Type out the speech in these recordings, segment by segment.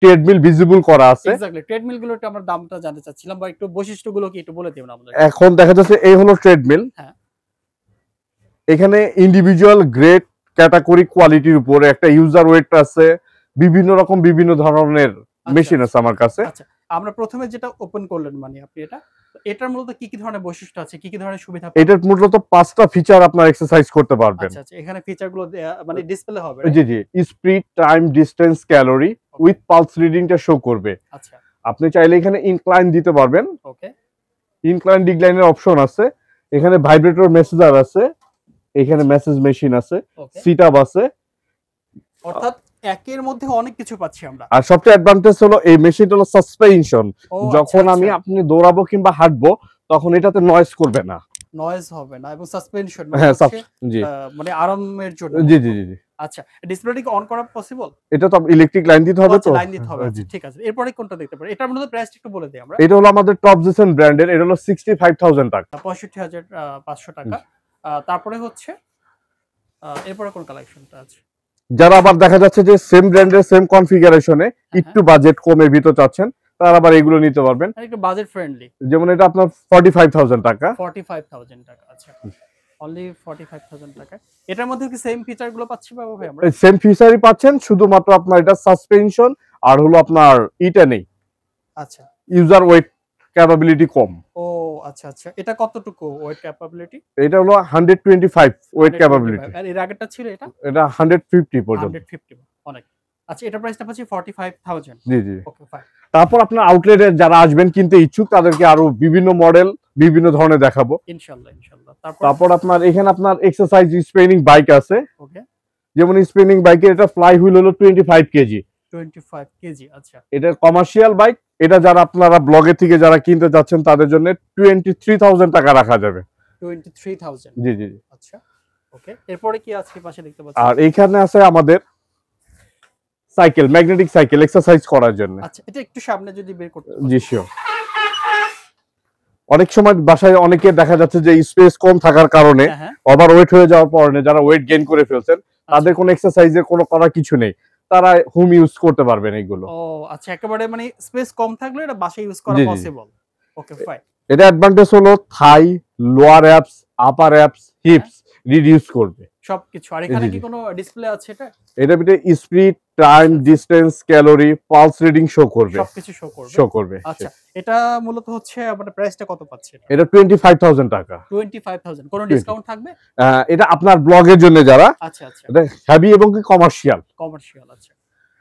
Treadmill visible করা আছে। Exactly, treadmill গুলোর আমরা দামটা জানতে চাচ্ছিলাম, বা একটু বৈশিষ্ট্যগুলো কি একটু বলে দিবেন আমাদের। এখন দেখা যাচ্ছে এই হলো ট্রেডমিল। হ্যাঁ, এখানে ইন্ডিভিজুয়াল গ্রেড ক্যাটাগরি কোয়ালিটির উপরে একটা ইউজার ওয়েট আছে, বিভিন্ন রকম বিভিন্ন ধরনের মেশিন আছে আমার কাছে। আচ্ছা, আমরা প্রথমে যেটা ওপেন করলেন মানে আপনি এটার মূলত কি কি ধরনের বৈশিষ্ট্য আছে, কি কি ধরনের সুবিধা পাবেন? এটার মূলত 5টা ফিচার আপনার এক্সারসাইজ করতে পারবেন। আচ্ছা, এখানে ফিচার গুলো মানে ডিসপ্লে হবে। জি জি, speed, time, distance, calorie with pulse রিডিংটা শো করবে। আচ্ছা, আপনি চাইলে এখানে ইনক্লাইন দিতে পারবেন। ওকে, ইনক্লাইন ডিক্লাইনের অপশন আছে। এখানে ভাইব্রেটর মেসেজার আছে, এখানে মেসেজ মেশিন আছে, সিট আপ আছে। অর্থাৎ একের মধ্যে অনেক কিছু পাচ্ছি আমরা। আর সবচেয়ে অ্যাডভান্টেজ হলো এই মেশিনটা হলো সাসপেনশন। যখন আমি আপনি দৌড়াবো কিংবা হাঁটবো তখন এটাতে নয়েজ করবে না, নয়েজ হবে না, এবং সাসপেনশন মানে আরামের জন্য। জি জি জি। আচ্ছা, ডিসপ্লেটা কি অন করা পসিবল? এটা তো ইলেকট্রিক লাইন দিতে হবে, তো লাইন দিতে হবে। ঠিক আছে, এরপরে কোনটা দেখতে পারি? এটার মধ্যে প্রাইস একটু বলে দিই আমরা। এটা হলো আমাদের টপ জেসন ব্র্যান্ডের, এটা হলো 65000 টাকা, 65500 টাকা। তারপরে হচ্ছে এরপরে কোন কালেকশনটা আছে? যারা আবার দেখা যাচ্ছে যে সেম ব্র্যান্ডের সেম কনফিগারেশনে একটু বাজেট কমের ভিতর চাচ্ছেন, তারা আবার এগুলো নিতে পারবেন, একটু বাজেট ফ্রেন্ডলি। যেমন এটা আপনার 45000 টাকা। 45000 টাকা, আচ্ছা, অনলি 45000 টাকা। এটার মধ্যে কি সেম ফিচার গুলো পাচ্ছি বাবু ভাই আমরা? সেম ফিচারই পাচ্ছেন, শুধুমাত্র আপনার এটা সাসপেনশন আর হলো আপনার ইটা নেই। আচ্ছা, ইউজার ওয়েট ক্যাপাবিলিটি কম। ও আচ্ছা আচ্ছা, এটা কতটুকু ওয়েট ক্যাপাবিলিটি? এটা হলো 125 ওয়েট ক্যাপাবিলিটি। আর এর আগেরটা ছিল এটা 150 পর্যন্ত। 150, অনেক। আচ্ছা, এটা প্রাইসটা পাচ্ছি 45000। জি জি, ওকে, ফাইন। তারপর আপনার আউটলেটে যারা আসবেন কিনতে ইচ্ছুক তাদেরকে আরো বিভিন্ন মডেল বিভিন্ন ধরনের দেখাবো ইনশাআল্লাহ ইনশাআল্লাহ। তারপর আপনার এখানে আপনার এক্সারসাইজ স্পিনিং বাইক আছে। ওকে, যেমন স্পিনিং বাইকের এটা ফ্লাই হুইল হলো 25 কেজি। 25 কেজি, আচ্ছা। এটা কমার্শিয়াল বাইক। এটা যারা আপনারা ব্লগে থেকে যারা কিনতে যাচ্ছেন তাদের জন্য 23000 টাকা রাখা যাবে। 23000, জি জি, আচ্ছা, ওকে। এরপরে কি আছে পাশে দেখতে পাচ্ছি? আর এইখানে আছে আমাদের সাইকেল, ম্যাগনেটিক সাইকেল এক্সারসাইজ করার জন্য। আচ্ছা, এটা একটু সামনে যদি বের করতে। জি শিওর। অনেক সময় বাসায় অনেকে দেখা যাচ্ছে যে স্পেস কম থাকার কারণে ওভার ওয়েট হয়ে যাওয়ার পরে যারা ওয়েট গেইন করে ফেলছেন তাদের কোনো এক্সারসাইজের কোনো করার কিছু নেই, তারা হোম ইউজ করতে পারবেন এইগুলো। ও আচ্ছা, একেবারে মানে স্পেস কম থাকলে এটা বাসায় ইউজ করা পসিবল। ওকে, ফাইন। এটা অ্যাডভান্টেজ হলো থাই, লোয়ার অ্যাপস, আপার অ্যাপস, হিপস রিডিউস করবে সবকিছু। আর এখানে কি কোনো ডিসপ্লে আছে? এটা ভিতরে speed, time, distance, calorie, pulse reading show করবে, সবকিছু শো করবে। আচ্ছা, এটা মূলত হচ্ছে মানে প্রাইসটা কত পাচ্ছে এটা 25000 টাকা। 25000, কোনো ডিসকাউন্ট থাকবে? এটা আপনার ব্লগের জন্য যারা। আচ্ছা আচ্ছা, এটা হেভি এবং কি কমার্শিয়াল। আচ্ছা,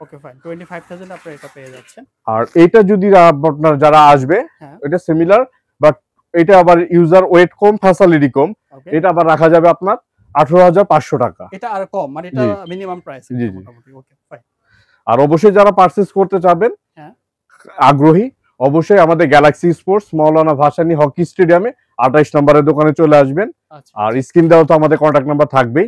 ওকে, ফাইন। 25000 আপনারা এটা পেয়ে যাচ্ছেন। আর এটা যদি আপনার যারা আসবে এটা সিমিলার, বাট এটা আবার ইউজার ওয়েট কম, ফ্যাসিলিটি কম, এটা আবার রাখা যাবে আপনার 18500 টাকা। এটা আর কম, মানে এটা মিনিমাম প্রাইস মোটামুটি। ওকে, ফাইন। আর অবশ্যই যারা পারচেজ করতে চাবেন আগ্রহী, অবশ্যই আমাদের গ্যালাক্সি স্পোর্টস মাওলানা ভাসানী হকি স্টেডিয়ামে 28 নম্বরের দোকানে চলে আসবেন। আর স্ক্রিন দেওয়া তো আমাদের কন্টাক্ট নাম্বার থাকবেই।